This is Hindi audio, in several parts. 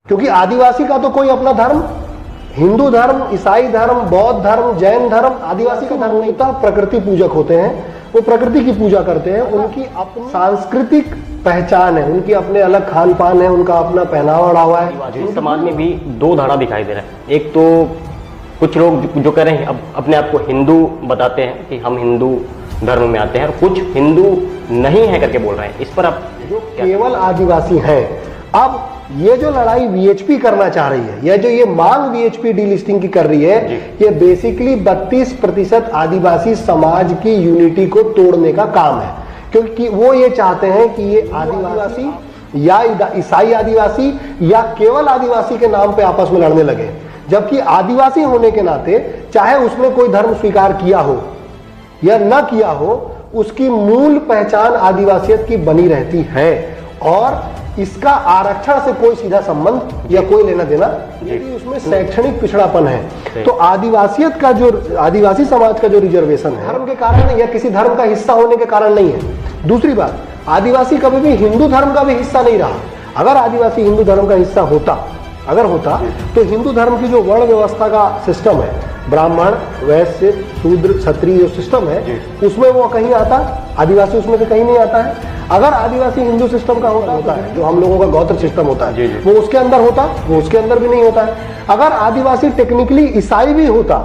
क्योंकि आदिवासी का तो कोई अपना धर्म, हिंदू धर्म, ईसाई धर्म, बौद्ध धर्म, जैन धर्म, आदिवासी का धर्म नहीं था। प्रकृति पूजक होते हैं, वो प्रकृति की पूजा करते हैं, उनकी अपनी सांस्कृतिक पहचान है, उनकी अपने अलग खान पान है, उनका अपना पहनावा ओढ़ावा है। आदिवासी समाज में भी दो धारा दिखाई दे रहा है। एक तो कुछ लोग जो कह रहे हैं, अब अपने आप को हिंदू बताते हैं कि हम हिंदू धर्म में आते हैं, और कुछ हिंदू नहीं है करके बोल रहे हैं। इस पर आप जो केवल आदिवासी हैं, अब ये जो लड़ाई वीएचपी करना चाह रही है, या जो ये मांग वीएचपी डीलिस्टिंग की कर रही है, ये बेसिकली 32% आदिवासी समाज की यूनिटी को तोड़ने का काम है। क्योंकि वो ये चाहते हैं कि ये आदिवासी या ईसाई आदिवासी या केवल आदिवासी के नाम पे आपस में लड़ने लगे, जबकि आदिवासी होने के नाते चाहे उसने कोई धर्म स्वीकार किया हो या न किया हो, उसकी मूल पहचान आदिवासियत की बनी रहती है, और इसका आरक्षण से कोई सीधा संबंध या कोई लेना देना, यदि उसमें शैक्षणिक पिछड़ापन है तो आदिवासियत का जो आदिवासी समाज का जो रिजर्वेशन है, धर्म के कारण या किसी धर्म का हिस्सा होने के कारण नहीं है। दूसरी बात, आदिवासी कभी भी हिंदू धर्म का भी हिस्सा नहीं रहा। अगर आदिवासी हिंदू धर्म का हिस्सा होता तो हिंदू धर्म की जो वर्ण व्यवस्था का सिस्टम है, ब्राह्मण, वैश्य, शूद्र, क्षत्रिय जो सिस्टम है, उसमें वो कहीं आता, आदिवासी उसमें से कहीं नहीं आता है। अगर आदिवासी हिंदू सिस्टम का होता है, जो हम लोगों का गौत्र सिस्टम होता है, वो उसके अंदर होता, वो उसके अंदर भी नहीं होता है। अगर आदिवासी टेक्निकली ईसाई भी होता,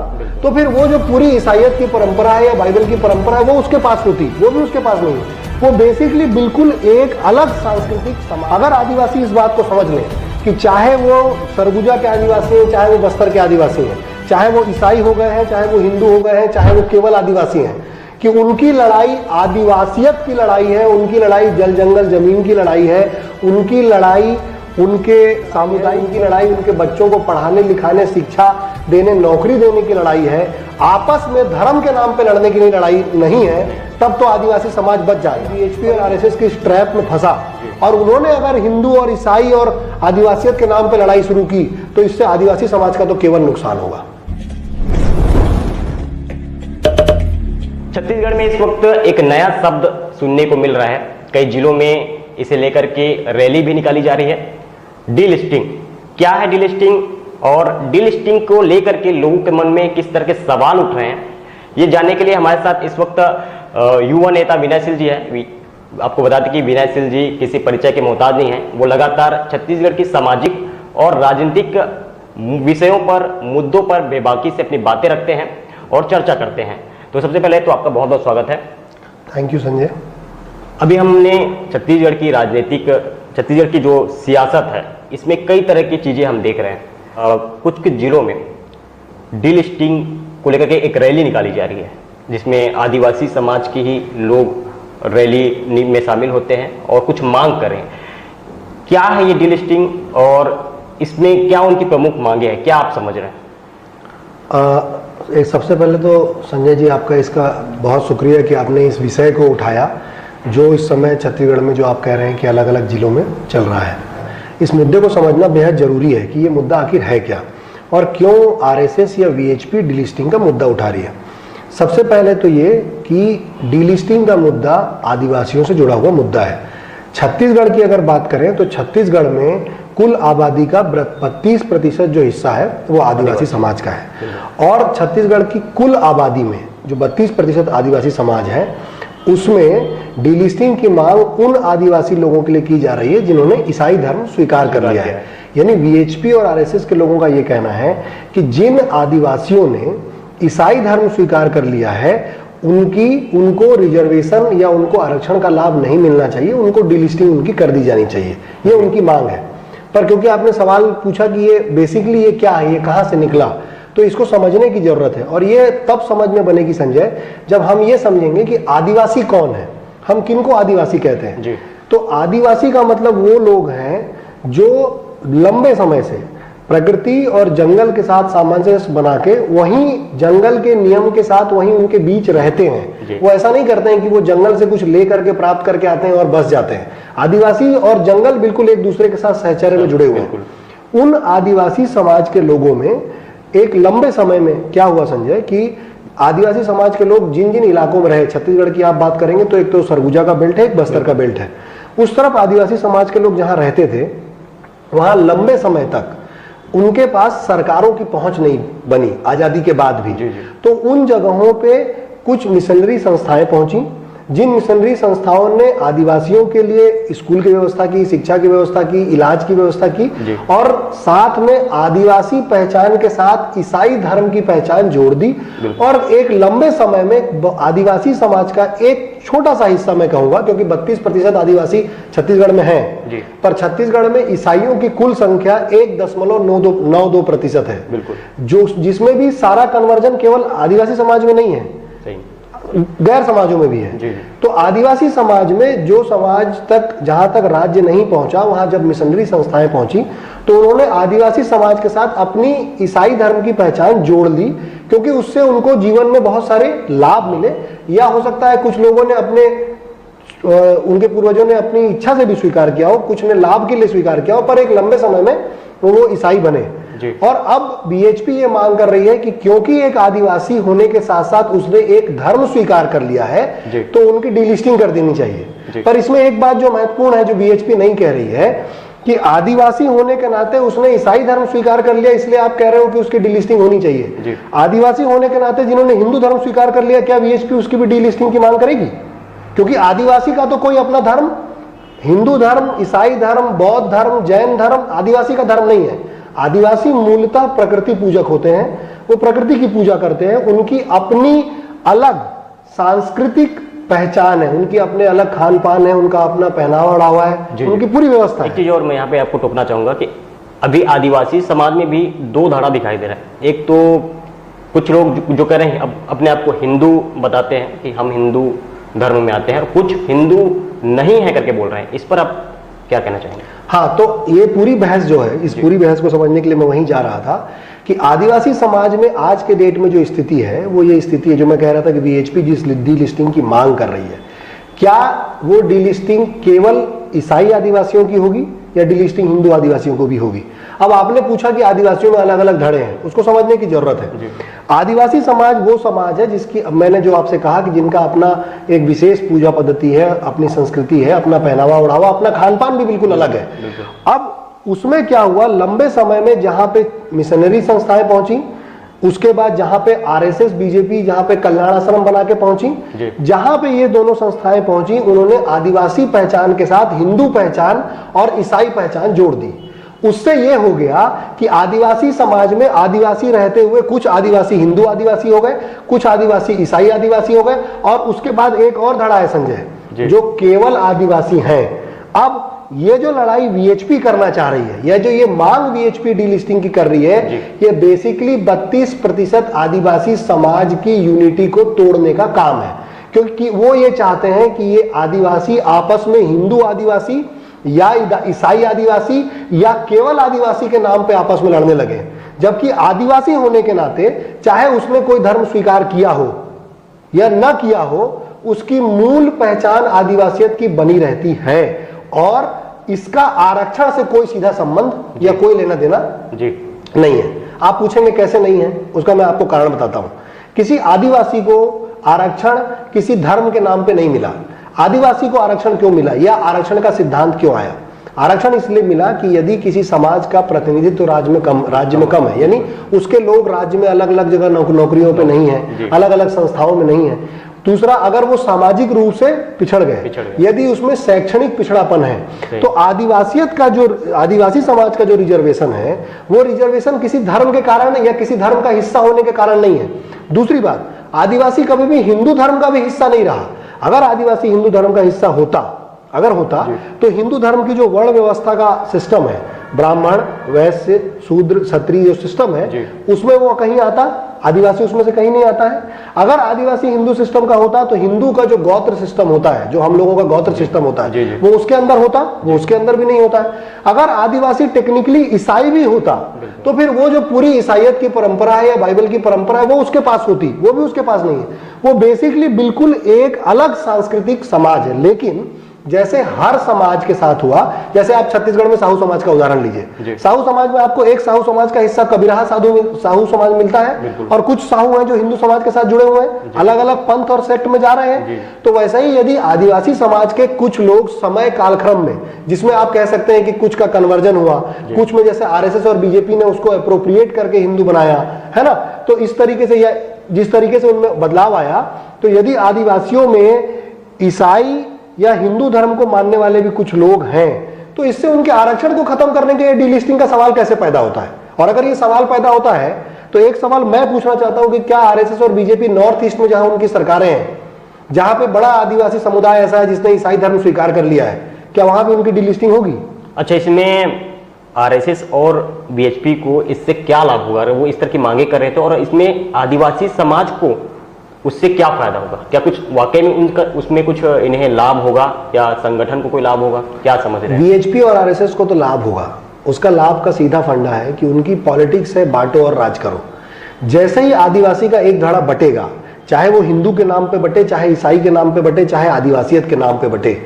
तो फिर वो जो पूरी ईसाइयत की परंपरा है या बाइबल की परंपरा है, वो उसके पास होती, वो भी उसके पास नहीं है। वो बेसिकली बिल्कुल एक अलग सांस्कृतिक समाज। अगर आदिवासी इस बात को समझ लें कि चाहे वो सरगुजा के आदिवासी हैं, चाहे वो बस्तर के आदिवासी हैं, चाहे वो ईसाई हो गए हैं, चाहे वो हिंदू हो गए हैं, चाहे वो केवल आदिवासी हैं, कि उनकी लड़ाई आदिवासियत की लड़ाई है, उनकी लड़ाई जल जंगल जमीन की लड़ाई है, उनकी लड़ाई उनके सामुदायिक की लड़ाई, उनके बच्चों को पढ़ाने लिखाने, शिक्षा देने, नौकरी देने की लड़ाई है, आपस में धर्म के नाम पे लड़ने की लड़ाई नहीं है, तब तो आदिवासी समाज बच जाए। वीएचपी और आरएसएस की ट्रैप में फंसा, और उन्होंने अगर हिंदू और ईसाई और आदिवासियत के नाम पे लड़ाई शुरू की, तो इससे आदिवासी समाज का तो केवल नुकसान होगा। छत्तीसगढ़ में इस वक्त एक नया शब्द सुनने को मिल रहा है। कई जिलों में इसे लेकर के रैली भी निकाली जा रही है। डीलिस्टिंग क्या है? डीलिस्टिंग और डीलिस्टिंग को लेकर के लोगों के मन में किस तरह के सवाल उठ रहे हैं, ये जानने के लिए हमारे साथ इस वक्त युवा नेता विनय सिल जी है। आपको बता दें कि विनय सिल जी किसी परिचय के मोहताज नहीं है। वो लगातार छत्तीसगढ़ की सामाजिक और राजनीतिक विषयों पर, मुद्दों पर बेबाकी से अपनी बातें रखते हैं और चर्चा करते हैं। तो सबसे पहले तो आपका बहुत बहुत स्वागत है। Thank you Sanjay. अभी हमने छत्तीसगढ़ की राजनीतिक, छत्तीसगढ़ की जो सियासत है, इसमें कई तरह की चीजें हम देख रहे हैं। कुछ जिलों में डीलिस्टिंग को लेकर के एक रैली निकाली जा रही है, जिसमें आदिवासी समाज की ही लोग रैली में शामिल होते हैं और कुछ मांग करें। क्या है ये डीलिस्टिंग और इसमें क्या उनकी प्रमुख मांगे हैं, क्या आप समझ रहे हैं? सबसे पहले तो संजय जी, आपका इसका बहुत शुक्रिया कि आपने इस विषय को उठाया, जो इस समय छत्तीसगढ़ में जो आप कह रहे हैं कि अलग अलग जिलों में चल रहा है। इस मुद्दे को समझना बेहद जरूरी है कि ये मुद्दा आखिर है क्या, और क्यों आरएसएस या वीएचपी डीलिस्टिंग का मुद्दा उठा रही है। सबसे पहले तो ये कि डीलिस्टिंग का मुद्दा आदिवासियों से जुड़ा हुआ मुद्दा है। छत्तीसगढ़ की अगर बात करें तो छत्तीसगढ़ में कुल आबादी का 32% जो हिस्सा है वो आदिवासी समाज का है, और छत्तीसगढ़ की कुल आबादी में जो 32% आदिवासी समाज है, उसमें डीलिस्टिंग की मांग उन आदिवासी लोगों के लिए की जा रही है जिन्होंने ईसाई धर्म स्वीकार कर लिया है। यानी वीएचपी और आरएसएस के लोगों का ये कहना है कि जिन आदिवासियों ने ईसाई धर्म स्वीकार कर लिया है, उनको रिजर्वेशन या उनको आरक्षण का लाभ नहीं मिलना चाहिए, उनको डीलिस्टिंग उनकी कर दी जानी चाहिए, ये उनकी मांग है। पर क्योंकि आपने सवाल पूछा कि ये बेसिकली ये क्या है, ये कहाँ से निकला, तो इसको समझने की जरूरत है। और ये तब समझ में बनेगी संजय, जब हम ये समझेंगे कि आदिवासी कौन है, हम किनको आदिवासी कहते हैं जी। तो आदिवासी का मतलब वो लोग हैं जो लंबे समय से प्रकृति और जंगल के साथ सामंजस्य बना के वहीं जंगल के नियम के साथ वहीं उनके बीच रहते हैं। वो ऐसा नहीं करते हैं कि वो जंगल से कुछ ले करके प्राप्त करके आते हैं और बस जाते हैं। आदिवासी और जंगल बिल्कुल एक दूसरे के साथ सहचर्य में जुड़े हुए हैं। उन आदिवासी समाज के लोगों में एक लंबे समय में क्या हुआ संजय, कि आदिवासी समाज के लोग जिन जिन इलाकों में रहे, छत्तीसगढ़ की आप बात करेंगे तो एक तो सरगुजा का बेल्ट है, एक बस्तर का बेल्ट है, उस तरफ आदिवासी समाज के लोग जहां रहते थे वहां लंबे समय तक उनके पास सरकारों की पहुंच नहीं बनी आजादी के बाद भी। तो उन जगहों पे कुछ मिशनरी संस्थाएं पहुंची, जिन मिशनरी संस्थाओं ने आदिवासियों के लिए स्कूल की व्यवस्था की, शिक्षा की व्यवस्था की, इलाज की व्यवस्था की, और साथ में आदिवासी पहचान के साथ ईसाई धर्म की पहचान जोड़ दी। और एक लंबे समय में आदिवासी समाज का एक छोटा सा हिस्सा, मैं कहूंगा, क्योंकि 32% आदिवासी छत्तीसगढ़ में हैं, पर छत्तीसगढ़ में ईसाइयों की कुल संख्या 1.92% है, जो जिसमें भी सारा कन्वर्जन केवल आदिवासी समाज में नहीं है, गैर समाजों में भी है। तो आदिवासी समाज में जो समाज तक, जहां तक राज्य नहीं पहुंचा, वहां जब मिशनरी संस्थाएं पहुंची तो उन्होंने आदिवासी समाज के साथ अपनी ईसाई धर्म की पहचान जोड़ ली, क्योंकि उससे उनको जीवन में बहुत सारे लाभ मिले। या हो सकता है कुछ लोगों ने उनके पूर्वजों ने अपनी इच्छा से भी स्वीकार किया हो, कुछ ने लाभ के लिए स्वीकार किया हो, पर एक लंबे समय में वो ईसाई बने। और अब बीएचपी ये मांग कर रही है कि क्योंकि एक आदिवासी होने के साथ साथ उसने एक धर्म स्वीकार कर लिया है, तो उनकी डीलिस्टिंग कर देनी चाहिए। पर इसमें एक बात जो महत्वपूर्ण है, जो बीएचपी नहीं कह रही है, कि आदिवासी होने के नाते उसने ईसाई धर्म स्वीकार कर लिया, इसलिए आप कह रहे हो कि उसकी डीलिस्टिंग होनी चाहिए। आदिवासी होने के नाते जिन्होंने हिंदू धर्म स्वीकार कर लिया, क्या बीएचपी उसकी भी डीलिस्टिंग की मांग करेगी? क्योंकि आदिवासी का तो कोई अपना धर्म, हिंदू धर्म, ईसाई धर्म, बौद्ध धर्म, जैन धर्म आदिवासी का धर्म नहीं है। आदिवासी मूलतः प्रकृति पूजक होते हैं, वो प्रकृति की पूजा करते हैं, उनकी अपनी अलग सांस्कृतिक पहचान है, उनकी अपने अलग खान पान है, उनका अपना पहनावा ओढ़ावा है, उनकी पूरी व्यवस्था है। एक चीज और मैं यहाँ पे आपको टोकना चाहूंगा कि अभी आदिवासी समाज में भी दो धारा दिखाई दे रहा है। एक तो कुछ लोग जो कह रहे हैं, अब अपने आप को हिंदू बताते हैं कि हम हिंदू धर्म में आते हैं, और कुछ हिंदू नहीं है करके बोल रहे हैं। इस पर आप क्या कहना चाहेंगे? हाँ, तो ये पूरी बहस जो है, इस पूरी बहस को समझने के लिए मैं वहीं जा रहा था कि आदिवासी समाज में आज के डेट में जो स्थिति है, वो ये स्थिति है जो मैं कह रहा था कि बीएचपी जिस डीलिस्टिंग की मांग कर रही है, क्या वो डीलिस्टिंग केवल ईसाई आदिवासियों की होगी या डीलिस्टिंग हिंदू आदिवासियों को भी होगी? अब आपने पूछा कि आदिवासियों में अलग अलग धड़े हैं, उसको समझने की जरूरत है। आदिवासी समाज वो समाज है जिसकी, मैंने जो आपसे कहा कि जिनका अपना एक विशेष पूजा पद्धति है, अपनी संस्कृति है, अपना पहनावा ओढ़ावा, अपना खान पान भी बिल्कुल अलग है। अब उसमें क्या हुआ, लंबे समय में जहां पे मिशनरी संस्थाएं पहुंची, उसके बाद जहां पे आरएसएस, बीजेपी जहां पे कल्याण आश्रम बना के पहुंची, जहां पे ये दोनों संस्थाएं पहुंची, उन्होंने आदिवासी पहचान के साथ हिंदू पहचान और ईसाई पहचान जोड़ दी। उससे ये हो गया कि आदिवासी समाज में आदिवासी रहते हुए कुछ आदिवासी हिंदू आदिवासी हो गए, कुछ आदिवासी ईसाई आदिवासी हो गए, और उसके बाद एक और धड़ा है संजय, जो केवल आदिवासी हैं। अब ये जो लड़ाई वीएचपी करना चाह रही है, या जो ये मांग वीएचपी डीलिस्टिंग की कर रही है, ये बेसिकली 32% आदिवासी समाज की यूनिटी को तोड़ने का काम है। क्योंकि वो ये चाहते हैं कि ये आदिवासी आपस में हिंदू आदिवासी या ईसाई आदिवासी या केवल आदिवासी के नाम पे आपस में लड़ने लगे, जबकि आदिवासी होने के नाते चाहे उसने कोई धर्म स्वीकार किया हो या न किया हो, उसकी मूल पहचान आदिवासियत की बनी रहती है, और इसका आरक्षण से कोई सीधा संबंध या कोई लेना देना नहीं है। आप पूछेंगे कैसे नहीं है, उसका मैं आपको कारण बताता हूं। किसी आदिवासी को आरक्षण किसी धर्म के नाम पे नहीं मिला। आदिवासी को आरक्षण क्यों मिला, या आरक्षण का सिद्धांत क्यों आया? आरक्षण इसलिए मिला कि यदि किसी समाज का प्रतिनिधित्व राज्य में कम है, यानी उसके लोग राज्य में अलग अलग जगह नौकरियों पे नहीं है, अलग अलग संस्थाओं में नहीं है। दूसरा, अगर वो सामाजिक रूप से पिछड़ गए, यदि उसमें शैक्षणिक पिछड़ापन है, तो आदिवासियत का जो आदिवासी समाज का जो रिजर्वेशन है, वो रिजर्वेशन किसी धर्म के कारण या किसी धर्म का हिस्सा होने के कारण नहीं है। दूसरी बात, आदिवासी कभी भी हिंदू धर्म का भी हिस्सा नहीं रहा। अगर आदिवासी हिंदू धर्म का हिस्सा होता, तो हिंदू धर्म की जो वर्ण व्यवस्था का सिस्टम है, ब्राह्मण, वैश्य, शूद्र, क्षत्रिय जो सिस्टम है, उसमें वो कहीं आता, आदिवासी उसमें से कहीं नहीं आता है। अगर आदिवासी हिंदू सिस्टम का होता, तो हिंदू का जो गोत्र सिस्टम होता है, जो हम लोगों का गोत्र सिस्टम होता है, वो उसके अंदर होता, वो उसके अंदर भी नहीं होता है। अगर आदिवासी टेक्निकली ईसाई भी होता, तो फिर वो जो पूरी ईसाइयत की परंपरा है या बाइबल की परंपरा है, वो उसके पास होती, वो भी उसके पास नहीं है। वो बेसिकली बिल्कुल एक अलग सांस्कृतिक समाज है। लेकिन जैसे हर समाज के साथ हुआ, जैसे आप छत्तीसगढ़ में साहू समाज का उदाहरण लीजिए। साहू समाज में आपको एक साहू समाज का हिस्सा कबीरहा साहू समाज मिलता है, और कुछ साहू हैं जो हिंदू समाज के साथ जुड़े हुए हैं, अलग अलग पंथ और सेक्ट में जा रहे हैं। तो वैसे ही यदि आदिवासी समाज के कुछ लोग समय कालक्रम में, जिसमें आप कह सकते हैं कि कुछ का कन्वर्जन हुआ, कुछ में जैसे आरएसएस और बीजेपी ने उसको अप्रोप्रिएट करके हिंदू बनाया है ना, तो इस तरीके से या जिस तरीके से उनमें बदलाव आया, तो यदि आदिवासियों में ईसाई या हिंदू धर्म को मानने वाले भी कुछ लोग हैं, तो इससे उनके आरक्षण को खत्म करने के डीलिस्टिंग का सवाल कैसे पैदा होता है? और अगर ये सवाल पैदा होता है तो एक सवाल मैं पूछना चाहता हूं कि क्या आरएसएस और बीजेपी नॉर्थ ईस्ट में जहां उनकी सरकारें हैं, जहां पे बड़ा आदिवासी समुदाय ऐसा है जिसने ईसाई धर्म स्वीकार कर लिया है, क्या वहां भी उनकी डीलिस्टिंग होगी? अच्छा, इसमें आरएसएस और बीएचपी को इससे क्या लाभ होगा? वो इस तरह की मांगे कर रहे थे, और इसमें आदिवासी समाज को उससे क्या फायदा होगा? क्या कुछ वाकई में उनका उसमें कुछ इन्हें लाभ होगा, या संगठन को कोई लाभ होगा? क्या समझ रहे हैं? बीएचपी और आरएसएस को तो लाभ होगा। उसका लाभ का सीधा फंडा है कि उनकी पॉलिटिक्स है बांटो और राज करो। जैसे ही आदिवासी का एक धड़ा बटेगा, चाहे वो हिंदू के नाम पे बटे, चाहे ईसाई के नाम पे बटे, चाहे आदिवासियत के नाम पे बटे,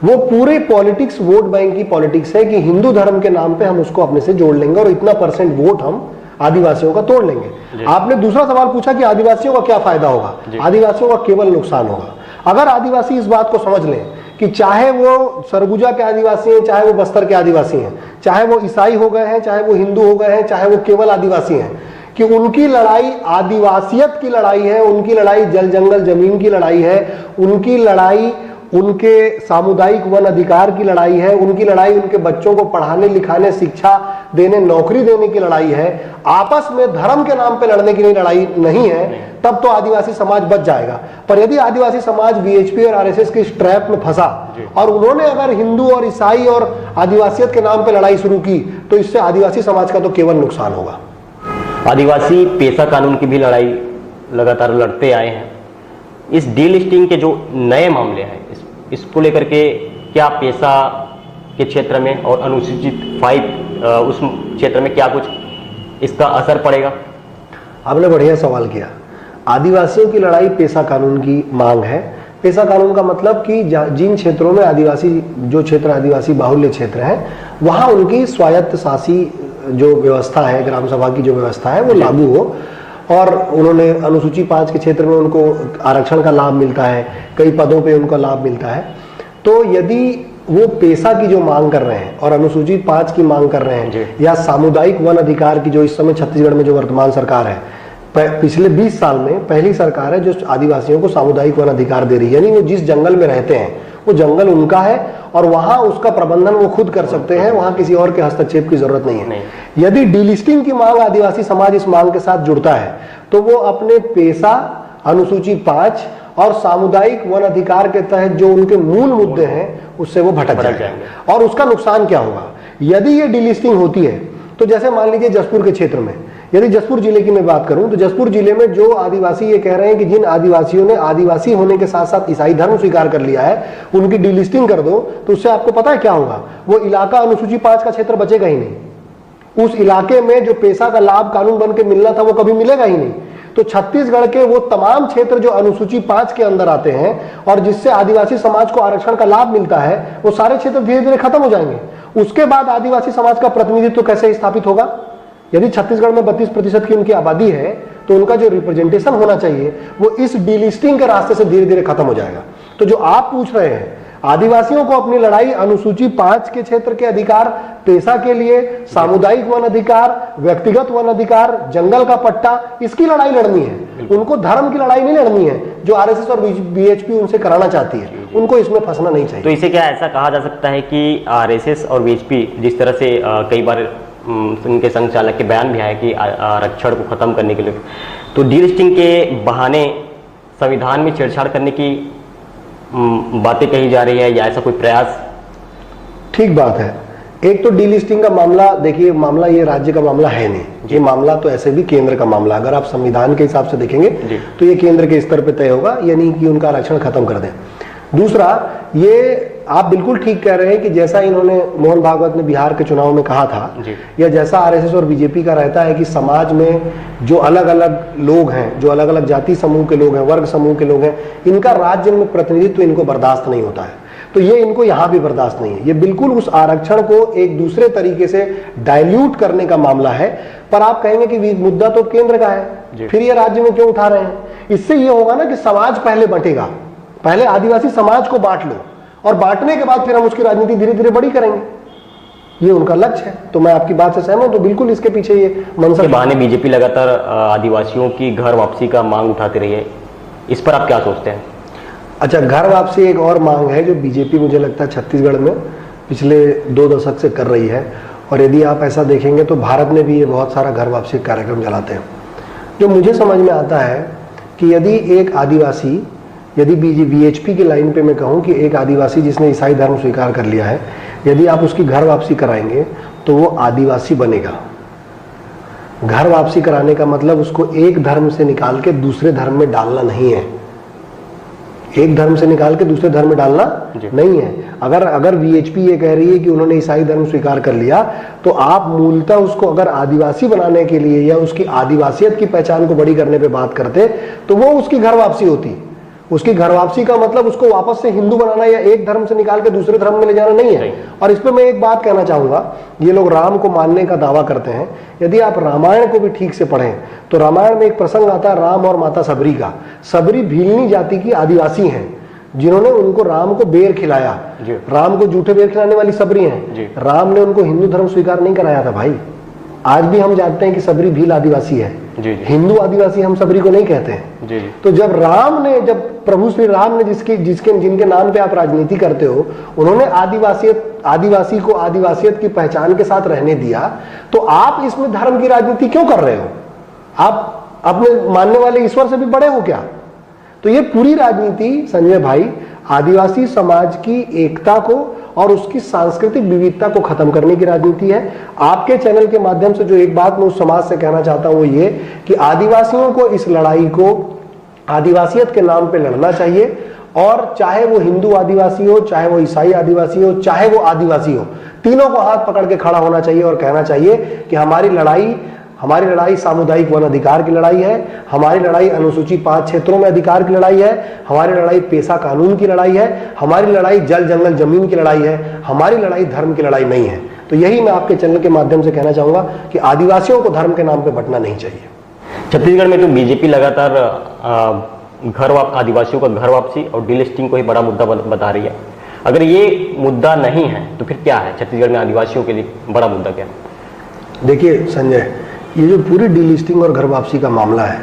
वो पूरे पॉलिटिक्स वोट बैंक की पॉलिटिक्स है कि हिंदू धर्म के नाम पे हम उसको अपने से जोड़ लेंगे और इतना % वोट हम आदिवासियों का तोड़ लेंगे। आपने दूसरा सवाल पूछा कि आदिवासियों का क्या फायदा होगा? आदिवासियों का केवल नुकसान होगा। अगर आदिवासी इस बात को समझ लें कि चाहे वो सरगुजा के आदिवासी हैं, चाहे वो बस्तर के आदिवासी हैं, चाहे वो ईसाई हो गए हैं, चाहे वो हिंदू हो गए हैं, चाहे वो केवल आदिवासी हैं, कि उनकी लड़ाई आदिवासियत की लड़ाई है, उनकी लड़ाई जल जंगल जमीन की लड़ाई है, उनकी लड़ाई उनके सामुदायिक वन अधिकार की लड़ाई है, उनकी लड़ाई उनके बच्चों को पढ़ाने लिखाने शिक्षा देने नौकरी देने की लड़ाई है, आपस में धर्म के नाम पे लड़ने की लड़ाई नहीं है, तब तो आदिवासी समाज बच जाएगा। पर यदि आदिवासी समाज बीएचपी और आरएसएस की ट्रैप में फंसा और उन्होंने अगर हिंदू और ईसाई और आदिवासियत के नाम पे लड़ाई शुरू की, तो इससे आदिवासी समाज का तो केवल नुकसान होगा। आदिवासी पेशा कानून की भी लड़ाई लगातार लड़ते आए हैं। इस डीलिस्टिंग के जो नए मामले हैं, इसको लेकर के क्या पेशा के क्षेत्र में और अनुसूचित 5 उस क्षेत्र में क्या कुछ इसका असर पड़ेगा? आपने बढ़िया सवाल किया। आदिवासियों की लड़ाई पेशा कानून की मांग है। पेशा कानून का मतलब कि जिन क्षेत्रों में आदिवासी, जो क्षेत्र आदिवासी बाहुल्य क्षेत्र है, वहां उनकी स्वायत्त शासी जो व्यवस्था है, ग्राम सभा की जो व्यवस्था है, वो लागू हो। और उन्होंने अनुसूची 5 के क्षेत्र में उनको आरक्षण का लाभ मिलता है, कई पदों पे उनको लाभ मिलता है। तो यदि वो पेशा की जो मांग कर रहे हैं और अनुसूचित 5 की मांग कर रहे हैं, या सामुदायिक वन अधिकार की, जो इस समय छत्तीसगढ़ में जो वर्तमान सरकार है, पिछले 20 साल में पहली सरकार है जो आदिवासियों को सामुदायिक वन अधिकार दे रही है। यानी वो जिस जंगल में रहते हैं वो जंगल उनका है और वहां उसका प्रबंधन वो खुद कर सकते हैं, वहां किसी और के हस्तक्षेप की जरूरत नहीं है। यदि डीलिस्टिंग की मांग आदिवासी समाज इस मांग के साथ जुड़ता है, तो वो अपने पेशा, अनुसूची 5 और सामुदायिक वन अधिकार के तहत जो उनके मूल मुद्दे हैं उससे वो भटक जाएंगे। और उसका नुकसान क्या होगा यदि ये डीलिस्टिंग होती है? तो जैसे मान लीजिए जसपुर के क्षेत्र में, यदि जसपुर जिले की मैं बात करूं, तो जसपुर जिले में जो आदिवासी ये कह रहे हैं कि जिन आदिवासियों ने आदिवासी होने के साथ साथ ईसाई धर्म स्वीकार कर लिया है, उनकी डीलिस्टिंग कर दो, तो उससे आपको पता है क्या होगा? वो इलाका अनुसूची 5 का क्षेत्र बचेगा ही नहीं। उस इलाके में जो पेशा का लाभ कानून बन के मिलना था वो कभी मिलेगा ही नहीं। तो छत्तीसगढ़ के वो तमाम क्षेत्र जो अनुसूची 5 के अंदर आते हैं और जिससे आदिवासी समाज को आरक्षण का लाभ मिलता है, वो सारे क्षेत्र धीरे धीरे खत्म हो जाएंगे। उसके बाद आदिवासी समाज का प्रतिनिधित्व कैसे स्थापित होगा? यदि छत्तीसगढ़ में 32% की उनकी आबादी है, तो उनका जो रिप्रेजेंटेशन होना चाहिए वो इस डीलिस्टिंग के रास्ते से धीरे धीरे खत्म हो जाएगा। तो जो आप पूछ रहे हैं, आदिवासियों को अपनी लड़ाई अनुसूची 5 के क्षेत्र के अधिकार, पेशा के लिए, सामुदायिक वन अधिकार, व्यक्तिगत वन अधिकार, जंगल का पट्टा, इसकी लड़ाई लड़नी है। उनको धर्म की लड़ाई नहीं लड़नी है जो आरएसएस और बीएचपी उनसे कराना चाहती है। उनको इसमें फंसना नहीं चाहिए। तो इसे क्या ऐसा कहा जा सकता है कि आरएसएस और बीएचपी जिस तरह से कई बार उनके संघ चालक के बयान भी आए कि आरक्षण को खत्म करने के लिए, तो डीलिस्टिंग के बहाने संविधान में छेड़छाड़ करने की बातें कही जा रही है, या ऐसा कोई प्रयास? ठीक बात है। एक तो डीलिस्टिंग का मामला, देखिए मामला ये राज्य का मामला है नहीं, ये मामला तो ऐसे भी केंद्र का मामला। अगर आप संविधान के हिसाब से देखेंगे तो ये केंद्र के स्तर पे तय होगा, यानी कि उनका आरक्षण खत्म कर दें। दूसरा, ये आप बिल्कुल ठीक कह रहे हैं कि जैसा इन्होंने मोहन भागवत ने बिहार के चुनाव में कहा था, या जैसा आरएसएस और बीजेपी का रहता है कि समाज में जो अलग अलग लोग हैं, जो अलग अलग जाति समूह के लोग हैं, वर्ग समूह के लोग हैं, इनका राज्य में प्रतिनिधित्व इनको बर्दाश्त नहीं होता है। तो ये इनको यहां भी बर्दाश्त नहीं है। ये बिल्कुल उस आरक्षण को एक दूसरे तरीके से डाइल्यूट करने का मामला है। पर आप कहेंगे कि मुद्दा तो केंद्र का है, फिर ये राज्य में क्यों उठा रहे हैं? इससे ये होगा ना कि समाज पहले बंटेगा, पहले आदिवासी समाज को बांट लो और बांटने के बाद फिर हम उसकी राजनीति धीरे धीरे बड़ी करेंगे, ये उनका लक्ष्य है। तो मैं आपकी बात से सहमत हूं, बिल्कुल इसके पीछे ये मनसा के बहाने बीजेपी लगातार आदिवासियों की घर वापसी का मांग उठाती रही है, इस पर आप क्या सोचते हैं? अच्छा, घर वापसी एक और मांग है जो बीजेपी मुझे लगता है छत्तीसगढ़ में पिछले 2 दशक से कर रही है। और यदि आप ऐसा देखेंगे तो भारत में भी ये बहुत सारा घर वापसी कार्यक्रम चलाते हैं। जो मुझे समझ में आता है कि यदि एक आदिवासी, यदि वीएचपी की लाइन पे मैं कहूँ कि एक आदिवासी जिसने ईसाई धर्म स्वीकार कर लिया है, यदि आप उसकी घर वापसी कराएंगे तो वो आदिवासी बनेगा। घर वापसी कराने का मतलब उसको एक धर्म से निकाल के दूसरे धर्म में डालना नहीं है, एक धर्म से निकाल के दूसरे धर्म में डालना नहीं है। अगर वीएचपी ये कह रही है कि उन्होंने ईसाई धर्म स्वीकार कर लिया, तो आप मूलतः उसको अगर आदिवासी बनाने के लिए या उसकी आदिवासियत की पहचान को बड़ी करने पे बात करते तो वो उसकी घर वापसी होती। उसकी घर वापसी का मतलब उसको वापस से हिंदू बनाना या एक धर्म से निकाल के दूसरे धर्म में ले जाना नहीं है। और इस पे मैं एक बात कहना चाहूंगा, ये लोग राम को मानने का दावा करते हैं, यदि आप रामायण को भी ठीक से पढ़ें तो रामायण में एक प्रसंग आता है राम और माता सबरी का। सबरी भीलनी जाति की आदिवासी हैं जिन्होंने उनको राम को बेर खिलाया, राम को जूठे बेर खिलाने वाली सबरी हैं। राम ने उनको हिंदू धर्म स्वीकार नहीं कराया था भाई। आज भी हम जानते हैं कि सबरी भील आदिवासी है, हिंदू आदिवासी हम सबरी को नहीं कहते हैं। तो जब प्रभु श्री राम ने जिनके नाम पे आप राजनीति करते हो, उन्होंने आदिवासी को आदिवासियत की पहचान के साथ रहने दिया, तो आप इसमें धर्म की राजनीति क्यों कर रहे हो? आप अपने मानने वाले ईश्वर से भी बड़े हो क्या? तो ये पूरी राजनीति संजय भाई आदिवासी समाज की एकता को और उसकी सांस्कृतिक विविधता को खत्म करने की राजनीति है। आपके चैनल के माध्यम से जो एक बात मैं उस समाज से कहना चाहता हूं वो ये कि आदिवासियों को इस लड़ाई को आदिवासियत के नाम पे लड़ना चाहिए, और चाहे वो हिंदू आदिवासी हो, चाहे वो ईसाई आदिवासी हो, चाहे वो आदिवासी हो, तीनों को हाथ पकड़ के खड़ा होना चाहिए और कहना चाहिए कि हमारी लड़ाई सामुदायिक वन अधिकार की लड़ाई है, हमारी लड़ाई अनुसूचित 5 क्षेत्रों में अधिकार की लड़ाई है, हमारी लड़ाई पेशा कानून की लड़ाई है, हमारी लड़ाई जल जंगल जमीन की लड़ाई है, हमारी लड़ाई धर्म की लड़ाई नहीं है। तो यही मैं आपके चैनल के माध्यम से कहना चाहूंगा कि आदिवासियों को धर्म के नाम पे बंटना नहीं चाहिए। छत्तीसगढ़ में तो बीजेपी लगातार आदिवासियों का घर वापसी और डीलिस्टिंग को ही बड़ा मुद्दा बता रही है। अगर ये मुद्दा नहीं है तो फिर क्या है छत्तीसगढ़ में आदिवासियों के लिए बड़ा मुद्दा क्या है? देखिए संजय, ये जो पूरी डीलिस्टिंग और घर वापसी का मामला है,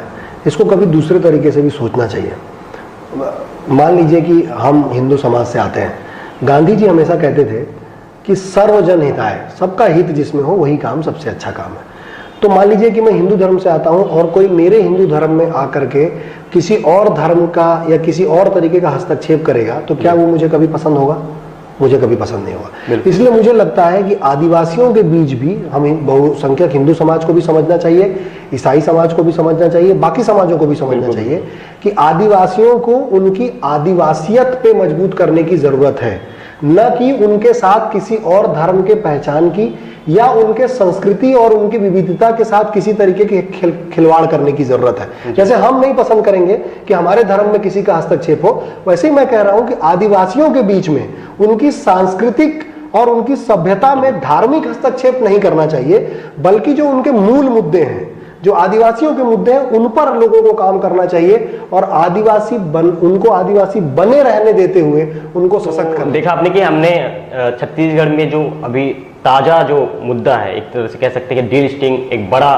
इसको कभी दूसरे तरीके से भी सोचना चाहिए। मान लीजिए कि हम हिंदू समाज से आते हैं। गांधी जी हमेशा कहते थे कि सर्वजन हिताय, सबका हित जिसमें हो वही काम सबसे अच्छा काम है। तो मान लीजिए कि मैं हिंदू धर्म से आता हूं और कोई मेरे हिंदू धर्म में आकर के किसी और धर्म का या किसी और तरीके का हस्तक्षेप करेगा, तो क्या वो मुझे कभी पसंद होगा? मुझे कभी पसंद नहीं होगा। इसलिए मुझे लगता है कि आदिवासियों के बीच भी हमें बहुसंख्यक हिंदू समाज को भी समझना चाहिए, ईसाई समाज को भी समझना चाहिए, बाकी समाजों को भी समझना चाहिए कि आदिवासियों को उनकी आदिवासियत पे मजबूत करने की जरूरत है, न कि उनके साथ किसी और धर्म के पहचान की या उनके संस्कृति और उनकी विविधता के साथ किसी तरीके के खिलवाड़ करने की जरूरत है। जैसे हम नहीं पसंद करेंगे कि हमारे धर्म में किसी का हस्तक्षेप हो, वैसे ही मैं कह रहा हूं कि आदिवासियों के बीच में उनकी सांस्कृतिक और उनकी सभ्यता में धार्मिक हस्तक्षेप नहीं करना चाहिए, बल्कि जो उनके मूल मुद्दे हैं, जो आदिवासियों के मुद्दे हैं, उन पर लोगों को काम करना चाहिए और उनको आदिवासी बने रहने देते हुए उनको सशक्त करना। देखा आपने कि हमने छत्तीसगढ़ में जो अभी ताजा जो मुद्दा है, एक तरह से कह सकते हैं कि डीलिस्टिंग एक बड़ा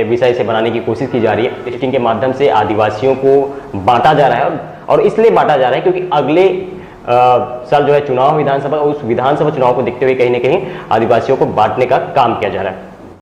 विषय से बनाने की कोशिश की जा रही है। डीलिस्टिंग के माध्यम से आदिवासियों को बांटा जा रहा है, और इसलिए बांटा जा रहा है क्योंकि अगले साल जो है चुनाव विधानसभा, उस विधानसभा चुनाव को देखते हुए कहीं ना कहीं आदिवासियों को बांटने का काम किया जा रहा है।